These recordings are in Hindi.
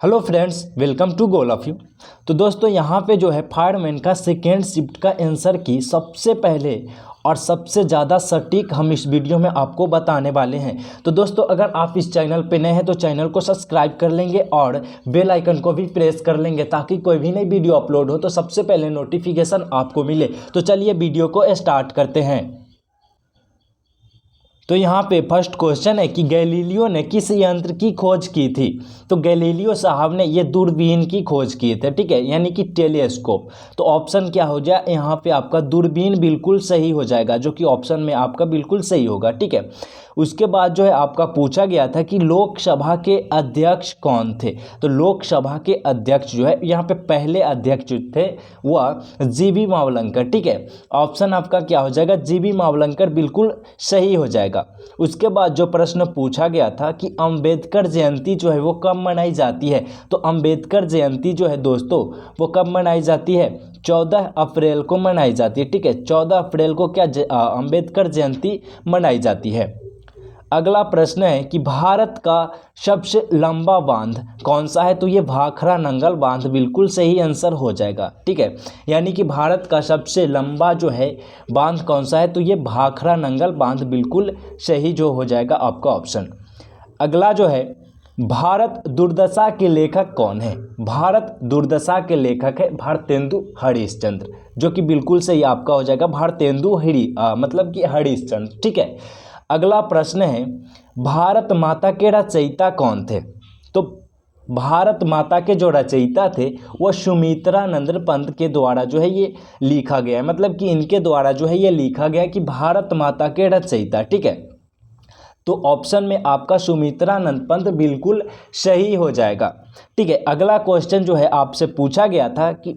Hello friends, welcome to goal of you. तो दोस्तों यहाँ पे जो है फायरमैन का सेकेंड शिफ्ट का आंसर की सबसे पहले और सबसे ज़्यादा सटीक हम इस वीडियो में आपको बताने वाले हैं। तो दोस्तों अगर आप इस चैनल पे नए हैं तो चैनल को सब्सक्राइब कर लेंगे और बेल आइकन को भी प्रेस कर लेंगे ताकि कोई भी नई वीडियो अपलोड हो तो सबसे पहले नोटिफिकेशन आपको मिले। तो चलिए वीडियो को स्टार्ट करते हैं। तो यहाँ पे फर्स्ट क्वेश्चन है कि गैलीलियो ने किस यंत्र की खोज की थी। तो गैलीलियो साहब ने ये दूरबीन की खोज की थी, ठीक है, यानी कि टेलीस्कोप। तो ऑप्शन क्या हो जाए यहाँ पे आपका दूरबीन बिल्कुल सही हो जाएगा, जो कि ऑप्शन में आपका बिल्कुल सही होगा, ठीक है। उसके बाद जो है आपका पूछा गया था कि लोकसभा के अध्यक्ष कौन थे। तो लोकसभा के अध्यक्ष जो है यहाँ पे पहले अध्यक्ष थे वह जीबी मावलंकर, ठीक है। ऑप्शन आपका क्या हो जाएगा, जीबी मावलंकर बिल्कुल सही हो जाएगा। उसके बाद जो प्रश्न पूछा गया था कि अंबेडकर जयंती जो है वो कब मनाई जाती है। तो अंबेडकर जयंती जो है दोस्तों वो कब मनाई जाती है, 14 अप्रैल को मनाई जाती है, ठीक है। 14 अप्रैल को क्या अंबेडकर जयंती मनाई जाती है। अगला प्रश्न है कि भारत का सबसे लंबा बांध कौन सा है। तो ये भाखड़ा नंगल बांध बिल्कुल सही आंसर हो जाएगा, ठीक है। यानी कि भारत का सबसे लंबा जो है बांध कौन सा है, तो ये भाखड़ा नंगल बांध बिल्कुल सही जो हो जाएगा आपका ऑप्शन। अगला जो है भारत दुर्दशा के लेखक कौन है। भारत दुर्दशा के लेखक है भारतेंदु हरिश्चंद्र, जो कि बिल्कुल सही आपका हो जाएगा भारतेंदु मतलब कि हरिश्चंद्र, ठीक है। अगला प्रश्न है भारत माता के रचयिता कौन थे। तो भारत माता के जो रचयिता थे वह सुमित्रानंद पंत के द्वारा जो है ये लिखा गया है, मतलब कि इनके द्वारा जो है ये लिखा गया है कि भारत माता के रचयिता, ठीक है। तो ऑप्शन में आपका सुमित्रानंद पंत बिल्कुल सही हो जाएगा, ठीक है। अगला क्वेश्चन जो है आपसे पूछा गया था कि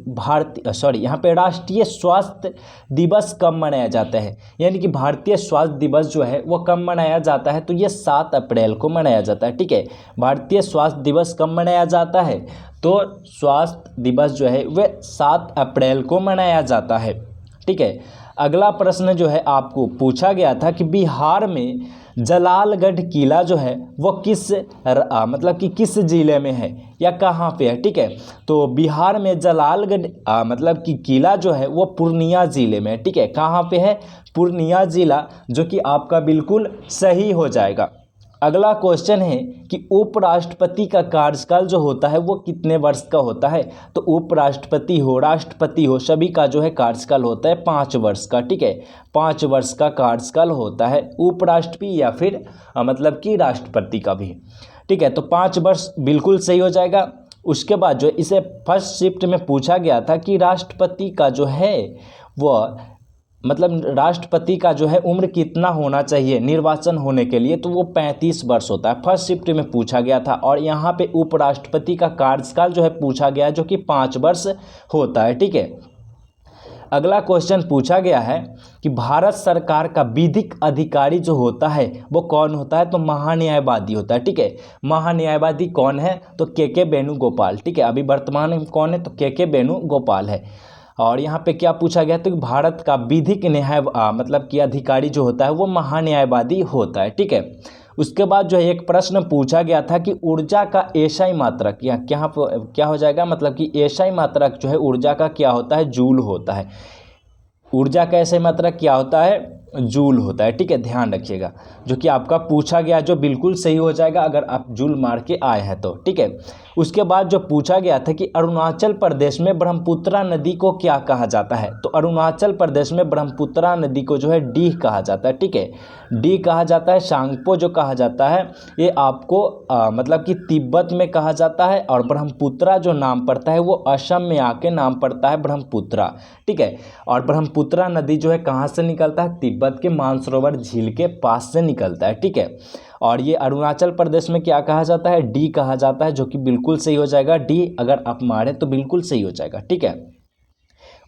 यहाँ पे राष्ट्रीय स्वास्थ्य दिवस कब मनाया जाता है। यानी कि भारतीय स्वास्थ्य दिवस जो है वो कब मनाया जाता है। तो ये 7 अप्रैल को मनाया जाता है, ठीक है। भारतीय स्वास्थ्य दिवस कब मनाया जाता है, तो स्वास्थ्य दिवस जो है वह 7 अप्रैल को मनाया जाता है, ठीक है। अगला प्रश्न जो है आपको पूछा गया था कि बिहार में जलालगढ़ किला जो है वो मतलब कि किस ज़िले में है या कहाँ पे है, ठीक है। तो बिहार में जलालगढ़ मतलब कि किला जो है वो पूर्णिया ज़िले में है, ठीक है। कहाँ पे है, पूर्णिया ज़िला, जो कि आपका बिल्कुल सही हो जाएगा। अगला क्वेश्चन है कि उपराष्ट्रपति का कार्यकाल जो होता है वो कितने वर्ष का होता है। तो उपराष्ट्रपति हो, राष्ट्रपति हो, सभी का जो है कार्यकाल होता है 5 वर्ष का, ठीक है। 5 वर्ष का कार्यकाल होता है उपराष्ट्रपति या फिर मतलब कि राष्ट्रपति का भी, ठीक है। तो 5 वर्ष बिल्कुल सही हो जाएगा। उसके बाद जो इसे फर्स्ट शिफ्ट में पूछा गया था कि राष्ट्रपति का जो है वह मतलब राष्ट्रपति का जो है उम्र कितना होना चाहिए निर्वाचन होने के लिए। तो वो 35 वर्ष होता है, फर्स्ट शिफ्ट में पूछा गया था। और यहाँ पे उपराष्ट्रपति का कार्यकाल जो है पूछा गया है, जो कि 5 वर्ष होता है, ठीक है। अगला क्वेश्चन पूछा गया है कि भारत सरकार का विधिक अधिकारी जो होता है वो कौन होता है। तो महान्यायवादी होता है, ठीक है। महान्यायवादी कौन है, तो के वेणुगोपाल, ठीक है। अभी वर्तमान में कौन है, तो के वेणुगोपाल है। और यहाँ पे क्या पूछा गया, तो भारत का विधिक न्याय मतलब कि अधिकारी जो होता है वो महान्यायवादी होता है, ठीक है। उसके बाद जो है एक प्रश्न पूछा गया था कि ऊर्जा का एसआई मात्रक या क्या हो जाएगा, मतलब कि एसआई मात्रक जो है ऊर्जा का क्या होता है, जूल होता है। ऊर्जा का एसआई मात्रक क्या होता है, जूल होता है, ठीक है। ध्यान रखिएगा, जो कि आपका पूछा गया जो बिल्कुल सही हो जाएगा अगर आप जूल मार के आए हैं तो, ठीक है। उसके बाद जो पूछा गया था कि अरुणाचल प्रदेश में ब्रह्मपुत्रा नदी को क्या कहा जाता है। तो अरुणाचल प्रदेश में ब्रह्मपुत्रा नदी को जो है डीह कहा जाता है, ठीक है। डी कहा जाता है। सांगपो जो कहा जाता है ये आपको मतलब कि तिब्बत में कहा जाता है। और ब्रह्मपुत्रा जो नाम पड़ता है वो असम में आके नाम पड़ता है ब्रह्मपुत्रा, ठीक है। और ब्रह्मपुत्रा नदी जो है कहाँ से निकलता है, तिब्बत के मानसरोवर झील के पास से निकलता है, ठीक है। और ये अरुणाचल प्रदेश में क्या कहा जाता है, डी कहा जाता है, जो कि बिल्कुल सही हो जाएगा। डी अगर आप मारें तो बिल्कुल सही हो जाएगा, ठीक है।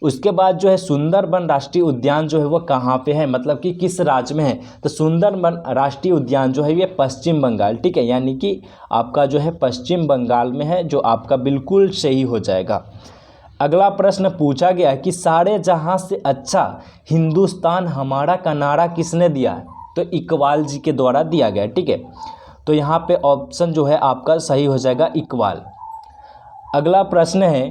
उसके बाद जो है सुंदरबन राष्ट्रीय उद्यान जो है वो कहाँ पे है, मतलब कि किस राज्य में है। तो सुंदरबन राष्ट्रीय उद्यान जो है ये पश्चिम बंगाल, ठीक है। यानी कि आपका जो है पश्चिम बंगाल में है, जो आपका बिल्कुल सही हो जाएगा। अगला प्रश्न पूछा गया है कि सारे जहां से अच्छा हिंदुस्तान हमारा का नारा किसने दिया है। तो इकबाल जी के द्वारा दिया गया है, ठीक है। तो यहाँ पे ऑप्शन जो है आपका सही हो जाएगा इकबाल। अगला प्रश्न है,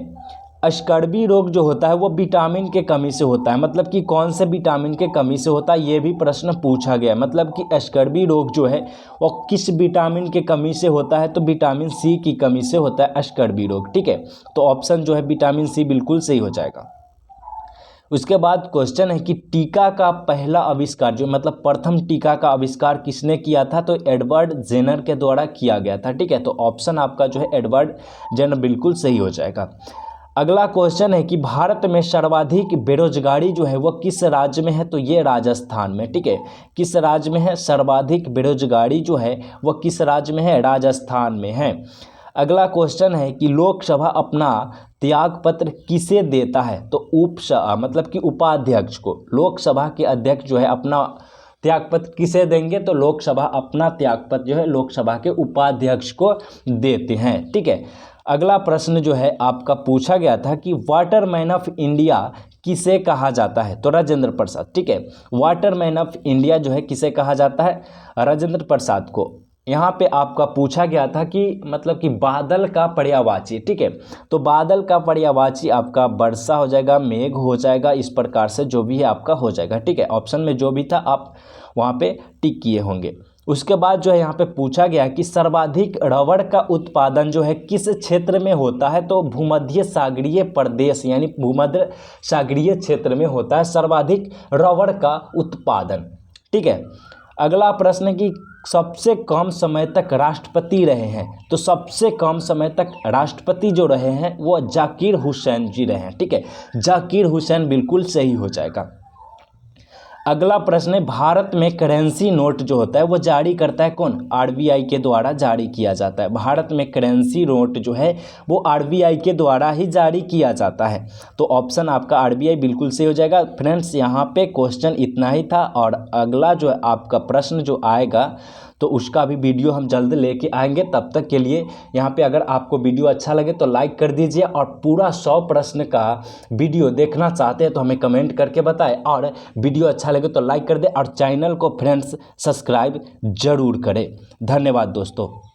अस्कर्वी रोग जो होता है वो विटामिन के कमी से होता है, मतलब कि कौन से विटामिन के कमी से होता है, ये भी प्रश्न पूछा गया है। मतलब कि अस्कर्वी रोग जो है वो किस विटामिन के कमी से होता है, तो विटामिन सी की कमी से होता है अस्कर्वी रोग। ठीक है, तो ऑप्शन जो है विटामिन सी बिल्कुल सही हो जाएगा। उसके बाद क्वेश्चन है कि टीका का पहला आविष्कार जो मतलब प्रथम टीका का आविष्कार किसने किया था, तो एडवर्ड जेनर के द्वारा किया गया था। ठीक है, तो ऑप्शन आपका जो है एडवर्ड जेनर बिल्कुल सही हो जाएगा। अगला क्वेश्चन है कि भारत में सर्वाधिक बेरोजगारी जो है वो किस राज्य में है, तो ये राजस्थान में। ठीक है, किस राज्य में है सर्वाधिक बेरोजगारी जो है वो किस राज्य में है, राजस्थान में है। अगला क्वेश्चन है कि लोकसभा अपना त्यागपत्र किसे देता है, तो मतलब कि उपाध्यक्ष को। लोकसभा के अध्यक्ष जो है अपना त्यागपत्र किसे देंगे, तो लोकसभा अपना त्यागपत्र जो है लोकसभा के उपाध्यक्ष को देते हैं। ठीक है, अगला प्रश्न जो है आपका पूछा गया था कि वाटरमैन ऑफ इंडिया किसे कहा जाता है, तो राजेंद्र प्रसाद। ठीक है, वाटरमैन ऑफ इंडिया जो है किसे कहा जाता है, राजेंद्र प्रसाद को। यहाँ पे आपका पूछा गया था कि मतलब कि बादल का पर्यायवाची। ठीक है, तो बादल का पर्यायवाची आपका वर्षा हो जाएगा, मेघ हो जाएगा, इस प्रकार से जो भी है आपका हो जाएगा। ठीक है, ऑप्शन में जो भी था आप वहाँ पे टिक किए होंगे। उसके बाद जो है यहाँ पे पूछा गया कि सर्वाधिक रबड़ का उत्पादन जो है किस क्षेत्र में होता है, तो भूमध्य सागरीय प्रदेश यानी भूमध्य सागरीय क्षेत्र में होता है सर्वाधिक रबड़ का उत्पादन। ठीक है, अगला प्रश्न है कि सबसे कम समय तक राष्ट्रपति रहे हैं, तो सबसे कम समय तक राष्ट्रपति जो रहे हैं वो जाकिर हुसैन जी रहे हैं। ठीक है, जाकिर हुसैन बिल्कुल सही हो जाएगा। अगला प्रश्न है, भारत में करेंसी नोट जो होता है वो जारी करता है कौन, आरबीआई के द्वारा जारी किया जाता है। भारत में करेंसी नोट जो है वो आरबीआई के द्वारा ही जारी किया जाता है, तो ऑप्शन आपका आरबीआई बिल्कुल सही हो जाएगा। फ्रेंड्स, यहाँ पे क्वेश्चन इतना ही था, और अगला जो आपका प्रश्न जो आएगा तो उसका भी वीडियो हम जल्द लेके आएंगे। तब तक के लिए यहाँ पे अगर आपको वीडियो अच्छा लगे तो लाइक कर दीजिए, और पूरा 100 प्रश्न का वीडियो देखना चाहते हैं तो हमें कमेंट करके बताएं, और वीडियो अच्छा लगे तो लाइक कर दें, और चैनल को फ्रेंड्स सब्सक्राइब जरूर करें। धन्यवाद दोस्तों।